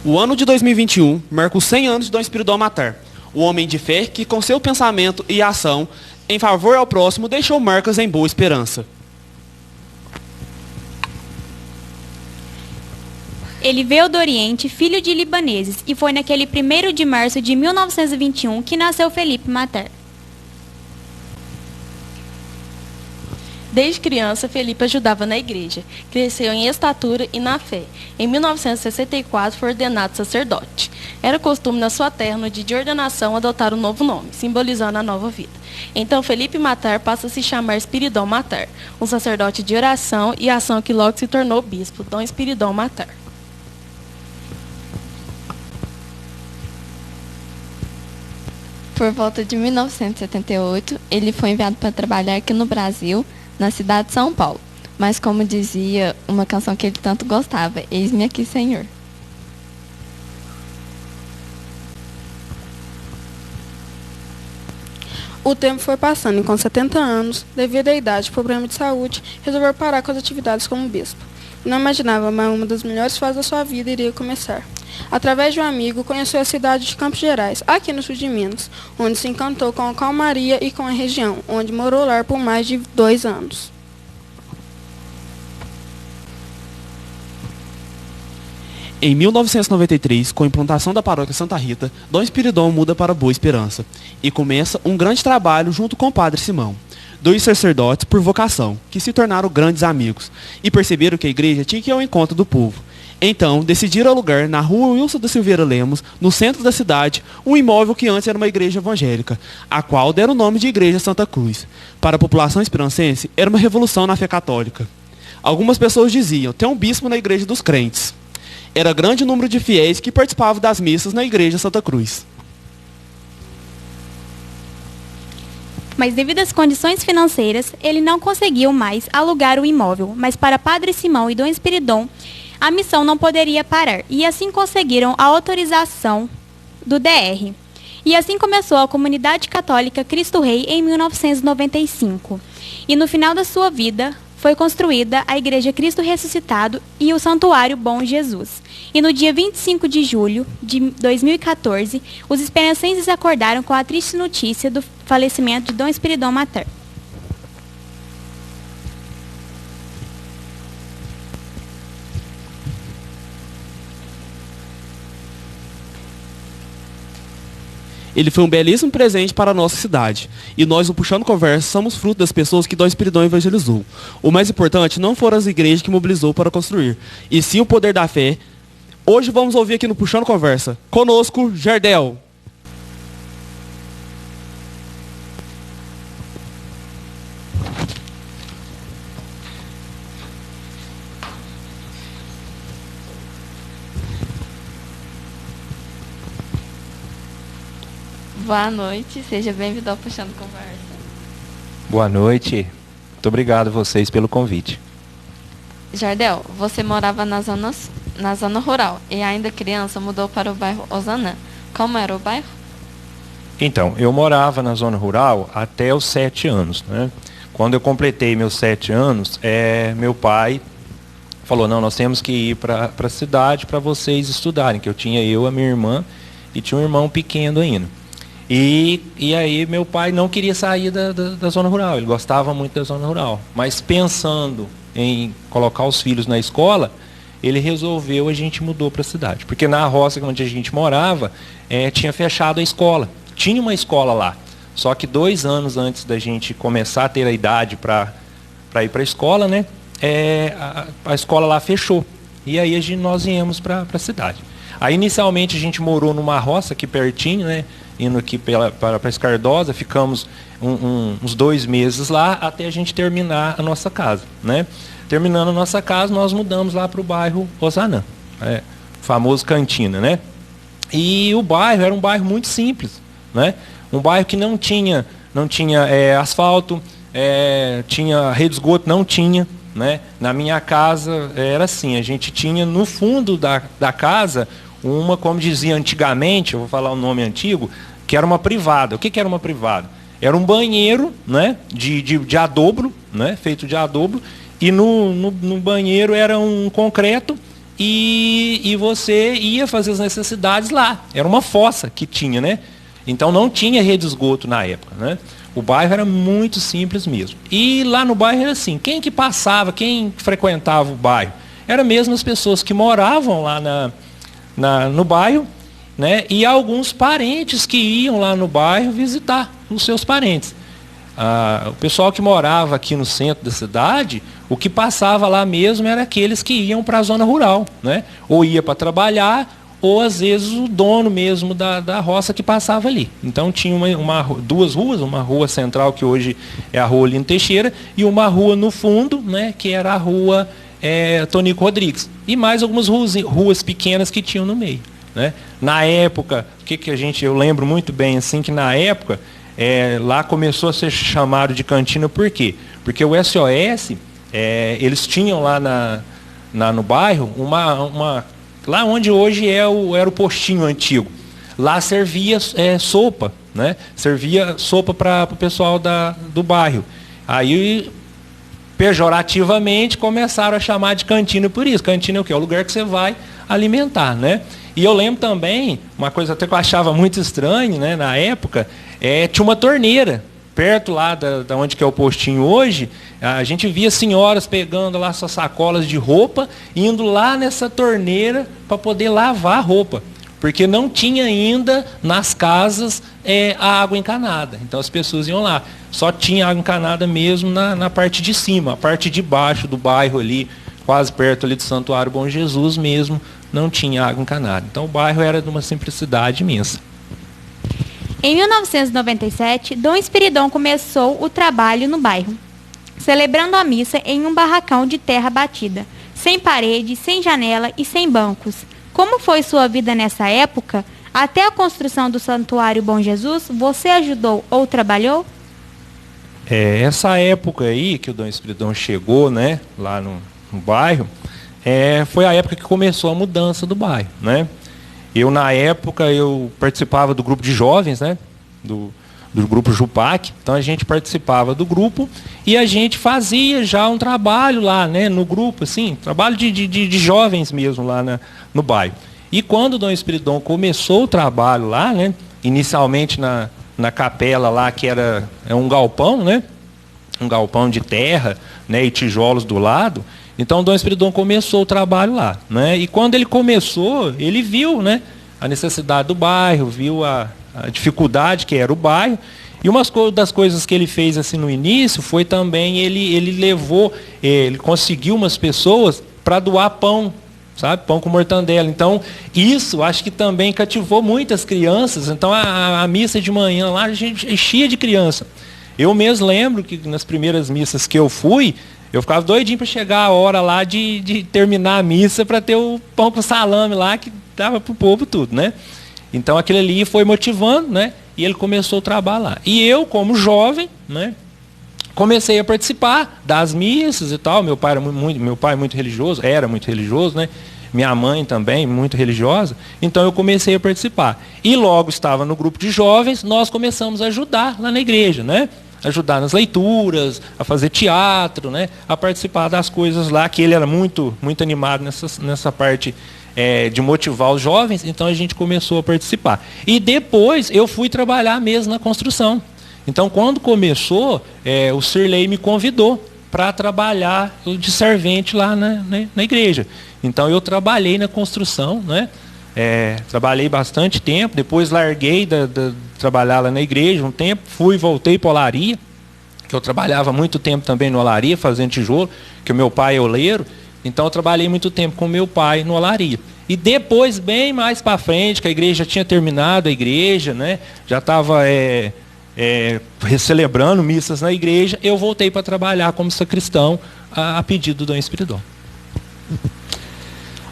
O ano de 2021 marca os 100 anos de Dom Espiridão Mater, o homem de fé que, com seu pensamento e ação em favor ao próximo, deixou marcas em boa esperança. Ele veio do Oriente, filho de libaneses, e foi naquele 1º de março de 1921 que nasceu Felipe Mater. Desde criança, Felipe ajudava na igreja. Cresceu em estatura e na fé. Em 1964, foi ordenado sacerdote. Era costume na sua terra, no dia de ordenação, adotar um novo nome, simbolizando a nova vida. Então, Felipe Mater passa a se chamar Espiridão Mater, um sacerdote de oração e ação que logo se tornou bispo, Dom Espiridão Mater. Por volta de 1978, ele foi enviado para trabalhar aqui no Brasil, na cidade de São Paulo. Mas como dizia uma canção que ele tanto gostava, Eis-me aqui, Senhor. O tempo foi passando e com 70 anos, devido à idade e problema de saúde, resolveu parar com as atividades como bispo. Não imaginava, mas uma das melhores fases da sua vida iria começar. Através de um amigo, conheceu a cidade de Campos Gerais, aqui no sul de Minas, onde se encantou com a calmaria e com a região, onde morou lá por mais de 2 anos. Em 1993, com a implantação da paróquia Santa Rita, Dom Espiridão muda para Boa Esperança e começa um grande trabalho junto com o Padre Simão, 2 sacerdotes por vocação, que se tornaram grandes amigos e perceberam que a igreja tinha que ir ao encontro do povo. Então, decidiram alugar na rua Wilson da Silveira Lemos, no centro da cidade, um imóvel que antes era uma igreja evangélica, a qual deram o nome de Igreja Santa Cruz. Para a população esperancense, era uma revolução na fé católica. Algumas pessoas diziam, tem um bispo na igreja dos crentes. Era grande o número de fiéis que participavam das missas na Igreja Santa Cruz. Mas devido às condições financeiras, ele não conseguiu mais alugar o imóvel, mas para Padre Simão e Dom Espiridão, a missão não poderia parar, e assim conseguiram a autorização do DR. E assim começou a comunidade católica Cristo Rei em 1995. E no final da sua vida, foi construída a Igreja Cristo Ressuscitado e o Santuário Bom Jesus. E no dia 25 de julho de 2014, os esperancenses acordaram com a triste notícia do falecimento de Dom Espiridão Mater. Ele foi um belíssimo presente para a nossa cidade. E nós, o Puxando Conversa, somos fruto das pessoas que Dom Espiridão evangelizou. O mais importante não foram as igrejas que mobilizou para construir, e sim o poder da fé. Hoje vamos ouvir aqui no Puxando Conversa. Conosco, Jardel. Boa noite, seja bem-vindo ao Puxando Conversa. Boa noite, muito obrigado a vocês pelo convite. Jardel, você morava na zona rural e ainda criança mudou para o bairro Ozanã. Como era o bairro? Então, eu morava na zona rural até os 7 anos, né? Quando eu completei meus 7 anos, meu pai falou, não, nós temos que ir para a cidade para vocês estudarem, que eu tinha a minha irmã e tinha um irmão pequeno ainda. E aí meu pai não queria sair da zona rural, ele gostava muito da zona rural. Mas pensando em colocar os filhos na escola, ele resolveu, a gente mudou para a cidade. Porque na roça onde a gente morava, tinha fechado a escola. Tinha uma escola lá. Só que 2 anos antes da gente começar a ter a idade para ir para a escola, né, a escola lá fechou. E aí nós viemos para a cidade. Aí inicialmente a gente morou numa roça aqui pertinho, né, indo aqui para Escardosa, ficamos uns 2 meses lá até a gente terminar a nossa casa, né? Terminando a nossa casa, nós mudamos lá para o bairro Ozanã, famoso Cantina, né? E o bairro era um bairro muito simples, né? Um bairro que não tinha asfalto, tinha rede de esgoto, não tinha, né? Na minha casa era assim, a gente tinha no fundo da casa uma, como dizia antigamente, eu vou falar o nome antigo, que era uma privada. O que era uma privada? Era um banheiro, né, de adobro, né, feito de adobro, e no banheiro era um concreto e você ia fazer as necessidades lá. Era uma fossa que tinha, né? Então não tinha rede de esgoto na época, né? O bairro era muito simples mesmo. E lá no bairro era assim, quem que passava, quem frequentava o bairro? Era mesmo as pessoas que moravam lá no bairro, né? E alguns parentes que iam lá no bairro visitar os seus parentes. O pessoal que morava aqui no centro da cidade, o que passava lá mesmo era aqueles que iam para a zona rural, né? Ou ia para trabalhar, ou às vezes o dono mesmo da roça que passava ali. Então tinha duas ruas, uma rua central que hoje é a rua Lino Teixeira, e uma rua no fundo, né, que era a rua Tonico Rodrigues. E mais algumas ruas pequenas que tinham no meio, né? Na época, eu lembro muito bem assim, que na época lá começou a ser chamado de cantina, por quê? Porque o SOS, eles tinham lá no bairro lá onde hoje era o postinho antigo. Lá servia sopa, né? Servia sopa para o pessoal do bairro. Aí, pejorativamente, começaram a chamar de cantina por isso. Cantina é o quê? É o lugar que você vai alimentar, né? E eu lembro também, uma coisa até que eu achava muito estranha, né, na época, tinha uma torneira. Perto lá da onde que é o postinho hoje, a gente via senhoras pegando lá suas sacolas de roupa, indo lá nessa torneira para poder lavar a roupa. Porque não tinha ainda nas casas a água encanada. Então as pessoas iam lá. Só tinha água encanada mesmo na parte de cima. A parte de baixo do bairro ali, quase perto ali do Santuário Bom Jesus mesmo, não tinha água encanada. Então o bairro era de uma simplicidade imensa. Em 1997, Dom Espiridon começou o trabalho no bairro, celebrando a missa em um barracão de terra batida, sem parede, sem janela e sem bancos. Como foi sua vida nessa época? Até a construção do Santuário Bom Jesus, você ajudou ou trabalhou? Essa época aí que o Dom Espiridon chegou, né, lá no bairro, foi a época que começou a mudança do bairro, né? Na época, eu participava do grupo de jovens, né? Do grupo Jupac. Então, a gente participava do grupo e a gente fazia já um trabalho lá, né? No grupo, assim, trabalho de jovens mesmo lá no bairro. E quando o Dom Espiridon começou o trabalho lá, né? Inicialmente na capela lá, que era um galpão, né? Um galpão de terra, né? E tijolos do lado. Então, o Dom Espiridon começou o trabalho lá, né? E quando ele começou, ele viu, né, a necessidade do bairro, viu a dificuldade que era o bairro. E uma das coisas que ele fez assim no início foi também, ele conseguiu umas pessoas para doar pão, sabe? Pão com mortandela. Então, isso acho que também cativou muitas crianças. Então, a missa de manhã lá, a gente enchia de criança. Eu mesmo lembro que nas primeiras missas que eu fui, eu ficava doidinho para chegar a hora lá de terminar a missa para ter o pão com salame lá, que dava para o povo tudo, né? Então aquele ali foi motivando, né? E ele começou o trabalho lá. E eu, como jovem, né, comecei a participar das missas e tal. Meu pai muito religioso, era muito religioso, né? Minha mãe também, muito religiosa. Então eu comecei a participar. E logo estava no grupo de jovens, nós começamos a ajudar lá na igreja, né? Ajudar nas leituras, a fazer teatro, né? A participar das coisas lá, que ele era muito, muito animado nessa parte de motivar os jovens, então a gente começou a participar. E depois eu fui trabalhar mesmo na construção. Então quando começou, o Sirlei me convidou para trabalhar de servente lá na igreja. Então eu trabalhei na construção, né? Trabalhei bastante tempo, depois larguei de trabalhar lá na igreja um tempo, voltei para a olaria, que eu trabalhava muito tempo também na olaria, fazendo tijolo, que o meu pai é oleiro, então eu trabalhei muito tempo com meu pai na olaria. E depois, bem mais para frente, que a igreja já tinha terminado, a igreja, né, já estava celebrando missas na igreja, eu voltei para trabalhar como sacristão a pedido do Dom Espiridon.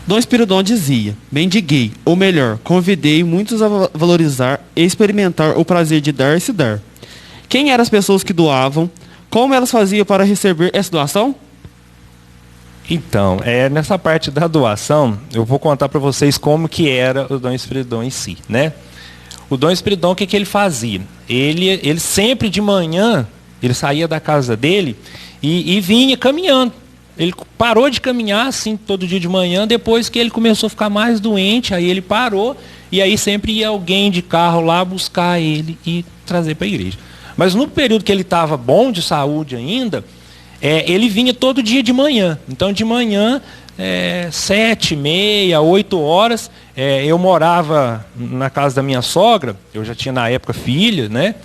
Dom Espiridon dizia: mendiguei, ou melhor, convidei muitos a valorizar e experimentar o prazer de dar e se dar. Quem eram as pessoas que doavam? Como elas faziam para receber essa doação? Então, nessa parte da doação, eu vou contar para vocês como que era o Dom Espiridon em si, né? O Dom Espiridon, o que ele fazia? Ele sempre de manhã, ele saía da casa dele e vinha caminhando Ele parou de caminhar assim todo dia de manhã, depois que ele começou a ficar mais doente, aí ele parou, e aí sempre ia alguém de carro lá buscar ele e trazer para a igreja. Mas no período que ele estava bom de saúde ainda, ele vinha todo dia de manhã. Então de manhã, 7h30, 8h, eu morava na casa da minha sogra, eu já tinha na época filha, né?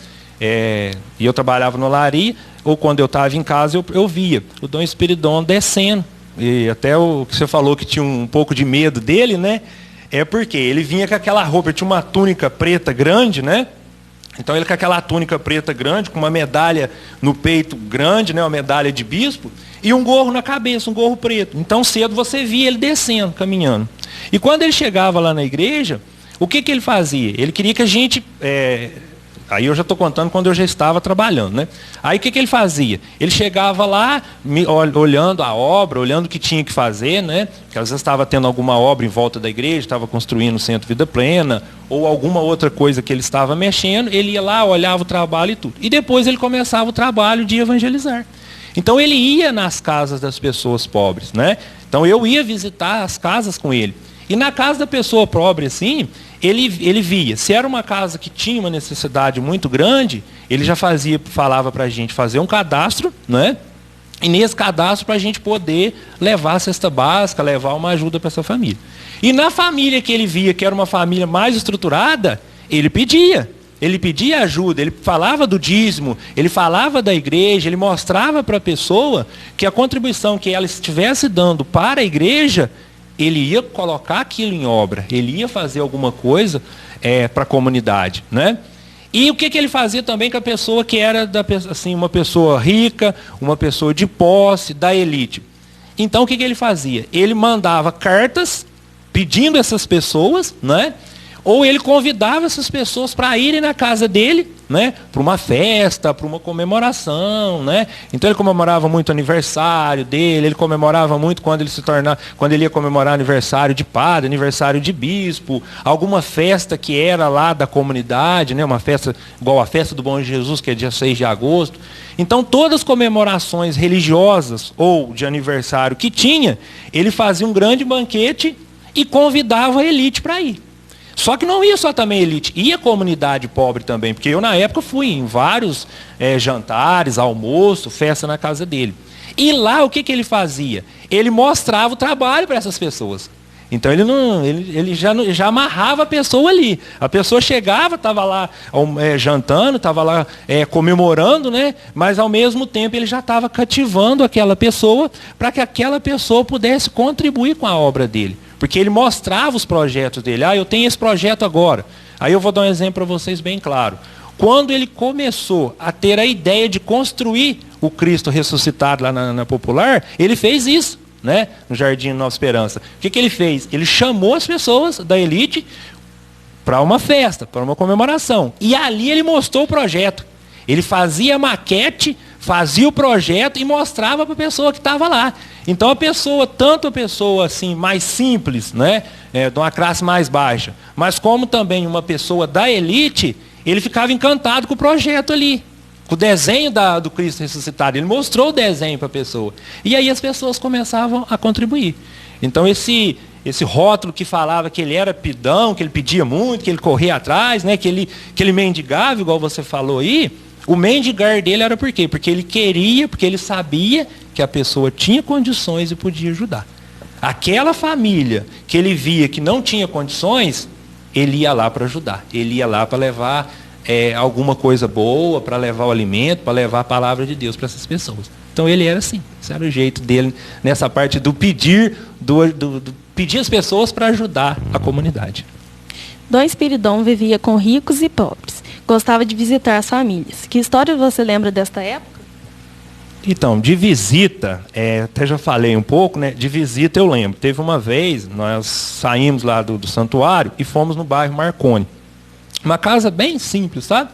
E eu trabalhava no Lari, ou quando eu estava em casa eu via o Dom Espiridon descendo. E até o que você falou que tinha um pouco de medo dele, né? É porque ele vinha com aquela roupa, ele tinha uma túnica preta grande, né? Então ele com aquela túnica preta grande, com uma medalha no peito grande, né? Uma medalha de bispo, e um gorro na cabeça, um gorro preto. Então cedo você via ele descendo, caminhando. E quando ele chegava lá na igreja, o que ele fazia? Ele queria que a gente... Aí eu já estou contando quando eu já estava trabalhando, né? Aí o que ele fazia? Ele chegava lá, olhando a obra, olhando o que tinha que fazer, né? Porque às vezes estava tendo alguma obra em volta da igreja, estava construindo o Centro Vida Plena, ou alguma outra coisa que ele estava mexendo, ele ia lá, olhava o trabalho e tudo. E depois ele começava o trabalho de evangelizar. Então ele ia nas casas das pessoas pobres, né? Então eu ia visitar as casas com ele. E na casa da pessoa pobre, assim, ele via, se era uma casa que tinha uma necessidade muito grande, ele já falava para a gente fazer um cadastro, né? E nesse cadastro para a gente poder levar a cesta básica, levar uma ajuda para essa família. E na família que ele via, que era uma família mais estruturada, ele pedia ajuda, ele falava do dízimo, ele falava da igreja, ele mostrava para a pessoa que a contribuição que ela estivesse dando para a igreja, ele ia colocar aquilo em obra, ele ia fazer alguma coisa para a comunidade, né? E o que ele fazia também com a pessoa que era assim, uma pessoa rica, uma pessoa de posse, da elite. Então o que ele fazia? Ele mandava cartas pedindo essas pessoas, né? Ou ele convidava essas pessoas para irem na casa dele, né? Para uma festa, para uma comemoração, né? Então ele comemorava muito o aniversário dele, ele comemorava muito quando ele ia comemorar aniversário de padre, aniversário de bispo, alguma festa que era lá da comunidade, né? Uma festa igual a festa do Bom Jesus, que é dia 6 de agosto. Então todas as comemorações religiosas ou de aniversário que tinha, ele fazia um grande banquete e convidava a elite para ir. Só que não ia só também elite, ia a comunidade pobre também, porque eu na época fui em vários jantares, almoço, festa na casa dele. E lá o que ele fazia? Ele mostrava o trabalho para essas pessoas. Então ele já amarrava a pessoa ali. A pessoa chegava, estava lá jantando, estava lá comemorando, né? Mas ao mesmo tempo ele já estava cativando aquela pessoa para que aquela pessoa pudesse contribuir com a obra dele. Porque ele mostrava os projetos dele. Eu tenho esse projeto agora. Aí eu vou dar um exemplo para vocês bem claro. Quando ele começou a ter a ideia de construir o Cristo ressuscitado lá na Popular, ele fez isso, né? No Jardim Nova Esperança. O que ele fez? Ele chamou as pessoas da elite para uma festa, para uma comemoração. E ali ele mostrou o projeto. Ele fazia a maquete, fazia o projeto e mostrava para a pessoa que estava lá. Então tanto a pessoa assim, mais simples, né, de uma classe mais baixa, mas como também uma pessoa da elite, ele ficava encantado com o projeto ali, com o desenho do Cristo ressuscitado. Ele mostrou o desenho para a pessoa. E aí as pessoas começavam a contribuir. Então esse rótulo que falava que ele era pidão, que ele pedia muito, que ele corria atrás, né, que ele mendigava, igual você falou aí, o mendigar dele era por quê? Porque ele queria, porque ele sabia que a pessoa tinha condições e podia ajudar. Aquela família que ele via que não tinha condições, ele ia lá para ajudar. Ele ia lá para levar alguma coisa boa, para levar o alimento, para levar a palavra de Deus para essas pessoas. Então ele era assim. Esse era o jeito dele nessa parte do pedir, pedir as pessoas para ajudar a comunidade. Dom Espiridon vivia com ricos e pobres. Gostava de visitar as famílias. Que história você lembra desta época? Então, de visita, até já falei um pouco, né? De visita eu lembro. Teve uma vez, nós saímos lá do santuário e fomos no bairro Marconi. Uma casa bem simples, sabe?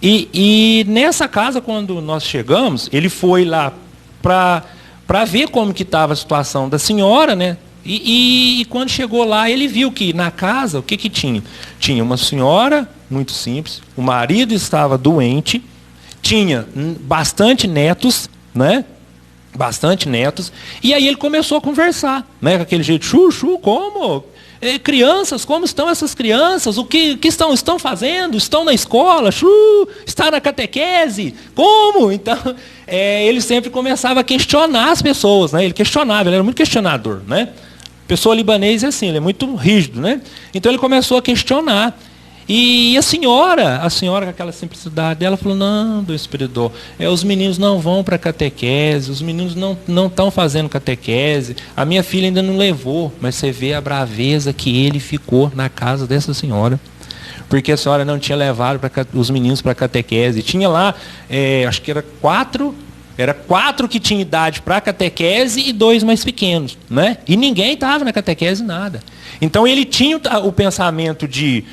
E nessa casa, quando nós chegamos, ele foi lá para ver como que estava a situação da senhora, né? E quando chegou lá, ele viu que na casa, o que tinha? Tinha uma senhora, muito simples, o marido estava doente, tinha bastante netos, né? bastante netos, e aí ele começou a conversar, né, com aquele jeito, chuchu, como? Crianças, como estão essas crianças? O que estão fazendo? Estão na escola? Está na catequese? Como? Então, ele sempre começava a questionar as pessoas, né? Ele questionava, ele era muito questionador, né? Pessoa libanesa é assim, ele é muito rígido, né? Então ele começou a questionar. E a senhora com aquela simplicidade dela, falou, não, Dom Espiridor, os meninos não vão para catequese, os meninos não estão fazendo catequese, a minha filha ainda não levou, mas você vê a braveza que ele ficou na casa dessa senhora, porque a senhora não tinha levado os meninos para catequese. Tinha lá, acho que era quatro que tinham idade para catequese e 2 mais pequenos, né? E ninguém estava na catequese, nada. Então ele tinha o pensamento de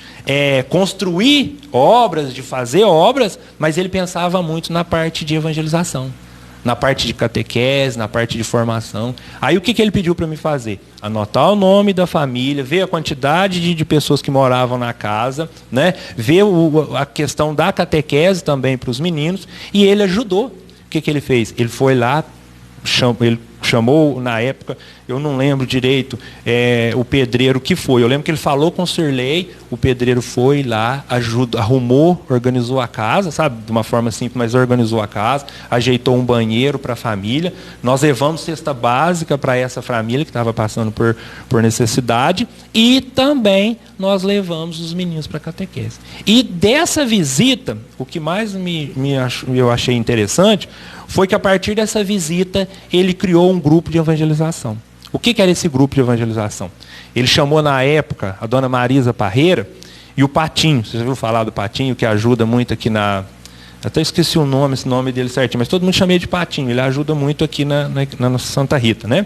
construir obras, de fazer obras, mas ele pensava muito na parte de evangelização, na parte de catequese, na parte de formação. Aí o que ele pediu para me fazer? Anotar o nome da família, ver a quantidade de pessoas que moravam na casa, né? Ver a questão da catequese também para os meninos, e ele ajudou. O que ele fez? Ele foi lá, ele chamou, na época, eu não lembro direito, o pedreiro que foi. Eu lembro que ele falou com o Sirley, o pedreiro foi lá, arrumou, organizou a casa, sabe? De uma forma simples, mas organizou a casa, ajeitou um banheiro para a família. Nós levamos cesta básica para essa família que estava passando por necessidade, e também nós levamos os meninos para a catequese. E dessa visita, o que mais eu achei interessante foi que a partir dessa visita ele criou um grupo de evangelização. O que era esse grupo de evangelização? Ele chamou na época a dona Marisa Parreira e o Patinho. Você já ouviu falar do Patinho, que ajuda muito aqui até esqueci esse nome dele certinho, mas todo mundo chama ele de Patinho. Ele ajuda muito aqui na nossa Santa Rita, né?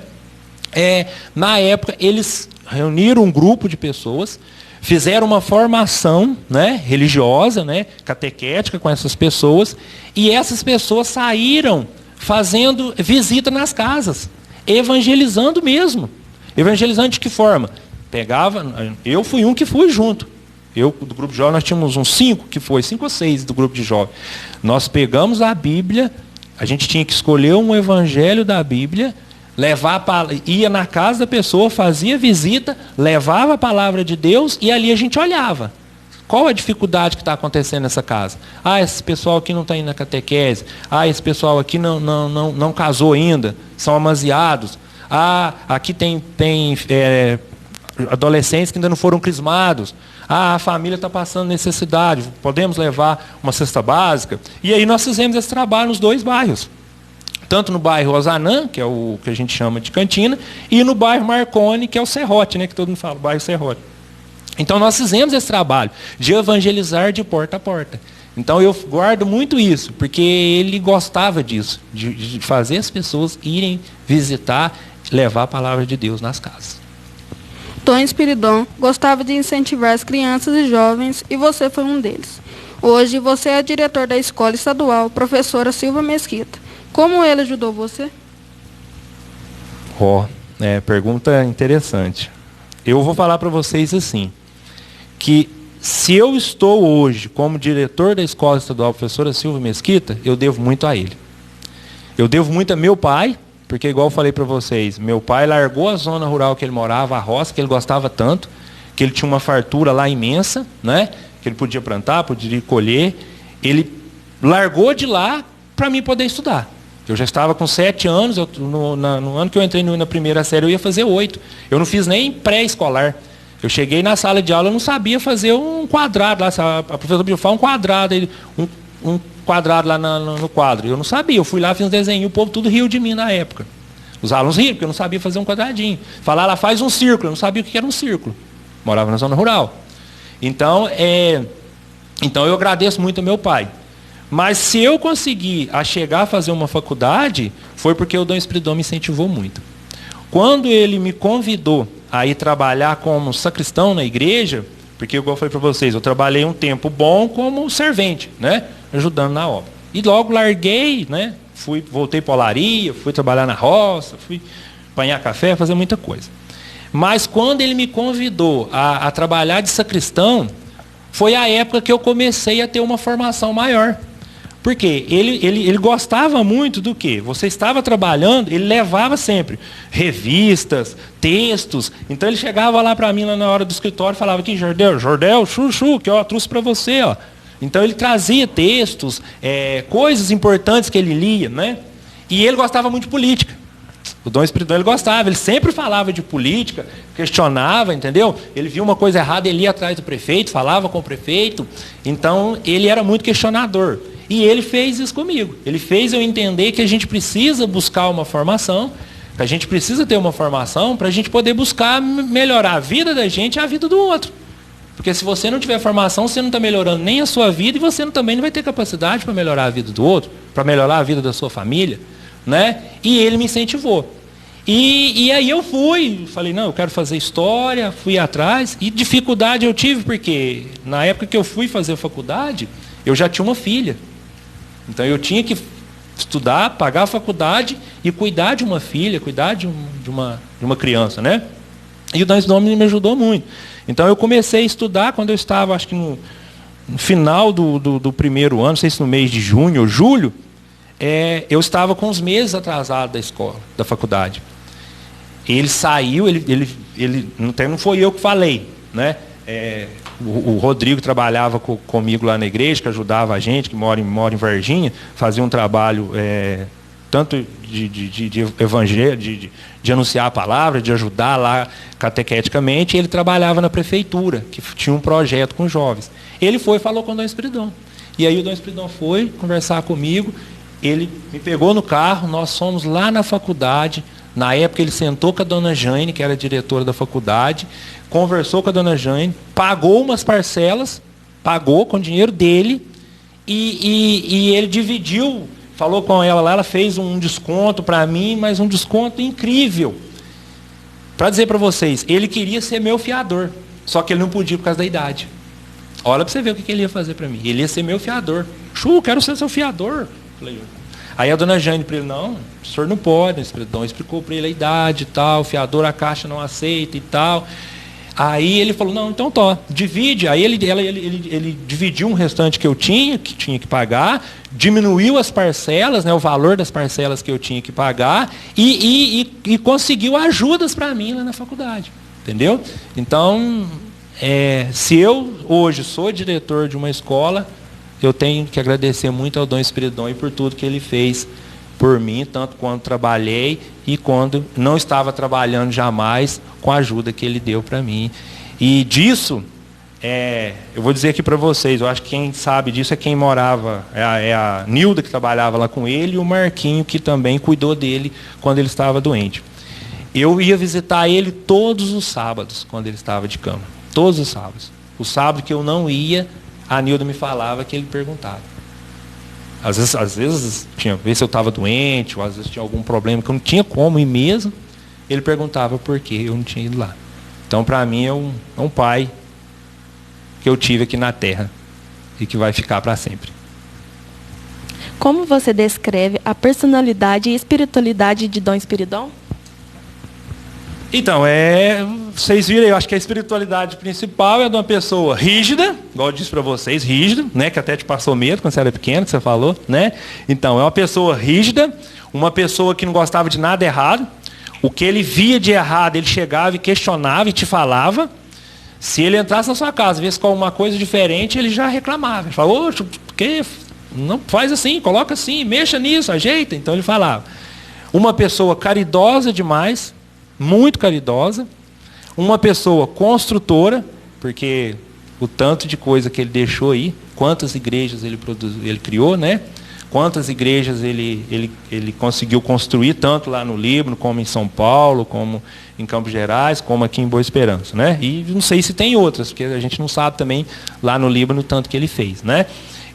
Na época, eles reuniram um grupo de pessoas, fizeram uma formação, né, religiosa, né, catequética com essas pessoas, e essas pessoas saíram fazendo visita nas casas, evangelizando mesmo. Evangelizando de que forma? Eu fui um que fui junto. Do grupo de jovens, nós tínhamos uns 5 ou 6 do grupo de jovens. Nós pegamos a Bíblia, a gente tinha que escolher um evangelho da Bíblia, ia na casa da pessoa, fazia visita, levava a palavra de Deus e ali a gente olhava. Qual a dificuldade que está acontecendo nessa casa? Esse pessoal aqui não está indo na catequese. Esse pessoal aqui não casou ainda, são amaziados. Aqui tem adolescentes que ainda não foram crismados. A família está passando necessidade, podemos levar uma cesta básica? E aí nós fizemos esse trabalho nos 2 bairros. Tanto no bairro Ozanã, que é o que a gente chama de Cantina, e no bairro Marconi, que é o Serrote, né, que todo mundo fala, o bairro Serrote. Então nós fizemos esse trabalho de evangelizar de porta a porta. Então eu guardo muito isso, porque ele gostava disso, de fazer as pessoas irem visitar, levar a palavra de Deus nas casas. Dom Espiridon gostava de incentivar as crianças e jovens, e você foi um deles. Hoje você é diretor da Escola Estadual, professora Silva Mesquita. Como ele ajudou você? Pergunta interessante. Eu vou falar para vocês assim, que se eu estou hoje como diretor da Escola Estadual Professora Silva Mesquita, eu devo muito a ele. Eu devo muito a meu pai, porque igual eu falei para vocês, meu pai largou a zona rural que ele morava, a roça, que ele gostava tanto, que ele tinha uma fartura lá imensa, né? Que ele podia plantar, podia colher. Ele largou de lá para mim poder estudar. Eu já estava com 7 anos, no ano que eu entrei na primeira série eu ia fazer 8. Eu não fiz nem pré-escolar. Eu cheguei na sala de aula, eu não sabia fazer um quadrado lá. A professora pediu, faz um quadrado, um quadrado lá no quadro. Eu não sabia, eu fui lá, fiz um desenho, o povo tudo riu de mim na época. Os alunos riram, porque eu não sabia fazer um quadradinho. Falar lá, faz um círculo, eu não sabia o que era um círculo. Morava na zona rural. Então eu agradeço muito ao meu pai. Mas se eu conseguir chegar a fazer uma faculdade, foi porque o Dom Espiridon me incentivou muito. Quando ele me convidou a ir trabalhar como sacristão na igreja, porque igual eu falei para vocês, eu trabalhei um tempo bom como servente, né? Ajudando na obra. E logo larguei, né? Voltei para a olaria, fui trabalhar na roça, fui apanhar café, fazer muita coisa. Mas quando ele me convidou a trabalhar de sacristão, foi a época que eu comecei a ter uma formação maior. Porque ele gostava muito do quê? Você estava trabalhando, ele levava sempre revistas, textos. Então ele chegava lá para mim, lá na hora do escritório, e falava aqui, Jordel, chuchu, que eu trouxe para você, ó. Então ele trazia textos, coisas importantes que ele lia, né? E ele gostava muito de política. O Dom Espiridão, ele gostava, ele sempre falava de política, questionava, entendeu? Ele via uma coisa errada, ele ia atrás do prefeito, falava com o prefeito. Então ele era muito questionador. E ele fez isso comigo. Ele fez eu entender que a gente precisa buscar uma formação, que a gente precisa ter uma formação para a gente poder buscar melhorar a vida da gente e a vida do outro. Porque se você não tiver formação, você não está melhorando nem a sua vida e você também não vai ter capacidade para melhorar a vida do outro, para melhorar a vida da sua família, né? E ele me incentivou. E aí eu falei, não, eu quero fazer história, fui atrás. E dificuldade eu tive, porque na época que eu fui fazer a faculdade, eu já tinha uma filha. Então eu tinha que estudar, pagar a faculdade e cuidar de uma filha, cuidar de uma criança, né? E o Dom Espiridão me ajudou muito. Então eu comecei a estudar quando eu estava, acho que no final do primeiro ano, não sei se no mês de junho ou julho, eu estava com uns meses atrasado da escola, da faculdade. Ele saiu, não foi eu que falei, né? O Rodrigo trabalhava comigo lá na igreja, que ajudava a gente, que mora em Varginha, fazia um trabalho tanto de evangelho, de anunciar a palavra, de ajudar lá catequeticamente. Ele trabalhava na prefeitura, que tinha um projeto com jovens. Ele foi e falou com o Dom Espiridão. E aí o Dom Espiridão foi conversar comigo, ele me pegou no carro, nós fomos lá na faculdade. Na época ele sentou com a dona Jane, que era diretora da faculdade, conversou com a dona Jane, pagou umas parcelas, pagou com o dinheiro dele, e ele dividiu, falou com ela lá, ela fez um desconto para mim, mas um desconto incrível. Para dizer para vocês, ele queria ser meu fiador, só que ele não podia por causa da idade. Olha para você ver o que ele ia fazer para mim. Ele ia ser meu fiador. Quero ser seu fiador. Falei, aí a dona Jane para ele, não, o senhor não pode, o Espiridão explicou para ele a idade e tal, o fiador a Caixa não aceita e tal. Aí ele falou, não, então divide. Aí ele dividiu um restante que eu tinha que pagar, diminuiu as parcelas, né, o valor das parcelas que eu tinha que pagar, e conseguiu ajudas para mim lá na faculdade. Entendeu? Então, se eu hoje sou diretor de uma escola, eu tenho que agradecer muito ao Dom Espiridão e por tudo que ele fez por mim, tanto quando trabalhei e quando não estava trabalhando jamais, com a ajuda que ele deu para mim. E disso, eu vou dizer aqui para vocês, eu acho que quem sabe disso é quem morava, a Nilda, que trabalhava lá com ele, e o Marquinho, que também cuidou dele quando ele estava doente. Eu ia visitar ele todos os sábados, quando ele estava de cama. Todos os sábados. O sábado que eu não ia, a Nilda me falava que ele perguntava. Às vezes tinha ver se eu estava doente, ou às vezes tinha algum problema que eu não tinha como ir mesmo. Ele perguntava por que eu não tinha ido lá. Então, para mim, é um pai que eu tive aqui na Terra e que vai ficar para sempre. Como você descreve a personalidade e espiritualidade de Dom Espiridão? Então, vocês viram, eu acho que a espiritualidade principal é de uma pessoa rígida, igual eu disse para vocês, rígida, né, que até te passou medo quando você era pequeno, que você falou, né? Então, é uma pessoa rígida, uma pessoa que não gostava de nada errado. O que ele via de errado, ele chegava e questionava e te falava. Se ele entrasse na sua casa, visse alguma coisa diferente, ele já reclamava. Ele falava, ô, que? Não faz assim, coloca assim, mexa nisso, ajeita. Então ele falava. Uma pessoa caridosa demais, muito caridosa. Uma pessoa construtora, porque o tanto de coisa que ele deixou aí, quantas igrejas ele criou, né? Quantas igrejas ele conseguiu construir, tanto lá no Líbano, como em São Paulo, como em Campos Gerais, como aqui em Boa Esperança, né? E não sei se tem outras, porque a gente não sabe também lá no Líbano o tanto que ele fez, né?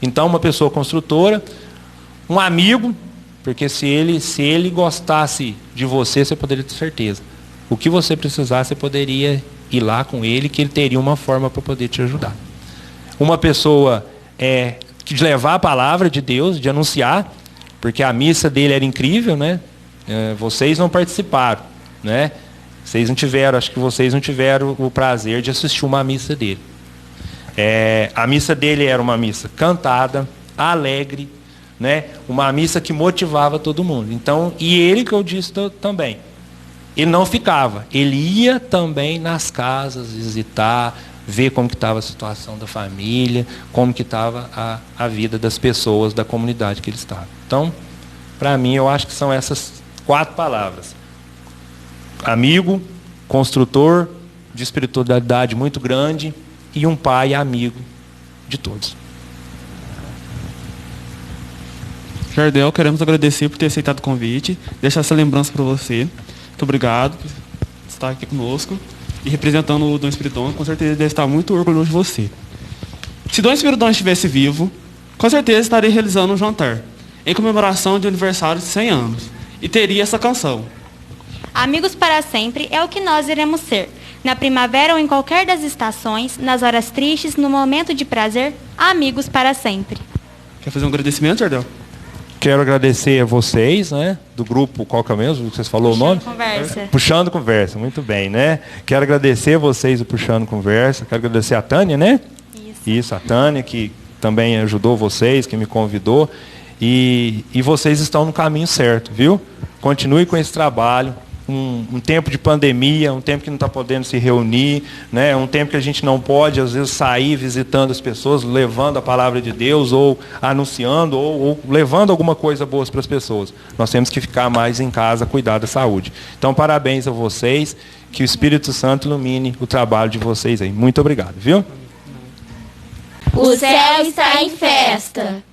Então, uma pessoa construtora, um amigo, porque se ele gostasse de você, você poderia ter certeza. O que você precisasse, você poderia ir lá com ele, que ele teria uma forma para poder te ajudar. Uma pessoa de levar a palavra de Deus, de anunciar, porque a missa dele era incrível, né? Vocês não participaram, né? Acho que vocês não tiveram o prazer de assistir uma missa dele. A missa dele era uma missa cantada, alegre, né? Uma missa que motivava todo mundo. Então, e ele que eu disse também, ele não ficava, ele ia também nas casas visitar, ver como que estava a situação da família, como que estava a vida das pessoas da comunidade que ele estava. Então, para mim, eu acho que são essas 4 palavras: amigo, construtor de espiritualidade muito grande e um pai amigo de todos. Jardel, queremos agradecer por ter aceitado o convite, deixar essa lembrança para você. Muito obrigado por estar aqui conosco e representando o Dom Espiridon. Com certeza ele deve estar muito orgulhoso de você. Se Dom Espiridon estivesse vivo, com certeza estaria realizando um jantar em comemoração de aniversário de 100 anos e teria essa canção. Amigos para sempre é o que nós iremos ser. Na primavera ou em qualquer das estações, nas horas tristes, no momento de prazer, amigos para sempre. Quer fazer um agradecimento, Jardel? Quero agradecer a vocês, né, do grupo, qual que é mesmo? Vocês falou o nome? Conversa. Puxando Conversa, muito bem, né? Quero agradecer a vocês do Puxando Conversa, quero agradecer a Tânia, né? Isso, a Tânia, que também ajudou vocês, que me convidou. E vocês estão no caminho certo, viu? Continue com esse trabalho. Um tempo de pandemia, um tempo que não está podendo se reunir, né? Um tempo que a gente não pode, às vezes, sair visitando as pessoas, levando a palavra de Deus, ou anunciando, ou levando alguma coisa boa para as pessoas. Nós temos que ficar mais em casa, cuidar da saúde. Então, parabéns a vocês, que o Espírito Santo ilumine o trabalho de vocês aí. Muito obrigado, viu? O céu está em festa.